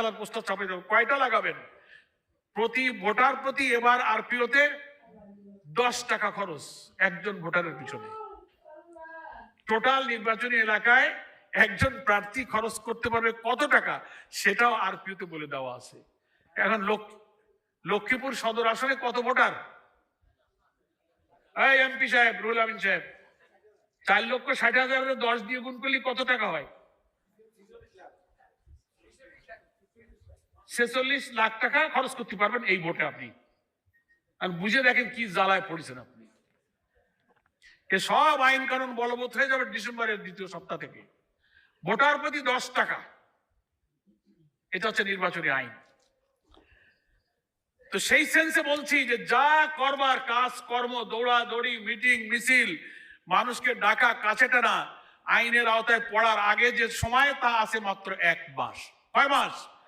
Poster ছাপিয়ে দেবেন। কয়টা লাগাবেন? প্রতি ভোটার প্রতি এবার আরপিওতে 10 টাকা খরচ একজন ভোটারের পিছনে। টোটাল নির্বাচনী এলাকায় একজন প্রার্থী খরচ করতে পারবে কত টাকা সেটাও আরপিওতে বলে দেওয়া আছে। এখন লক্ষ্মীপুর সদর আসনে কত ভোটার? এই এমপি সাহেব, রুহুল আমিন সাহেব, 4,60,000 10 দিয়ে গুণ করলে কত টাকা হয়? 46 লাখ টাকা খরচ করতে পারবেন এই ভোটে আপনি। আর বুঝে দেখেন কি জ্বালায় পড়েছেন আপনি। এ সব আইন কানুন বলবৎ হয়ে যাবে ডিসেম্বরের 2য় সপ্তাহ থেকে। ভোটার প্রতি 10 টাকা, এটা হচ্ছে নির্বাচনী আইন। তো সেই সেন্সে বলছি যে যা করবার কাজ কর্ম, দৌড়াদৌড়ি, মিটিং মিছিল, মানুষকে ডাকা, কাছে টানা, আইনের আওতায় পড়ার আগে যে সময় তা আছে মাত্র 1 মাস। 6 মাস।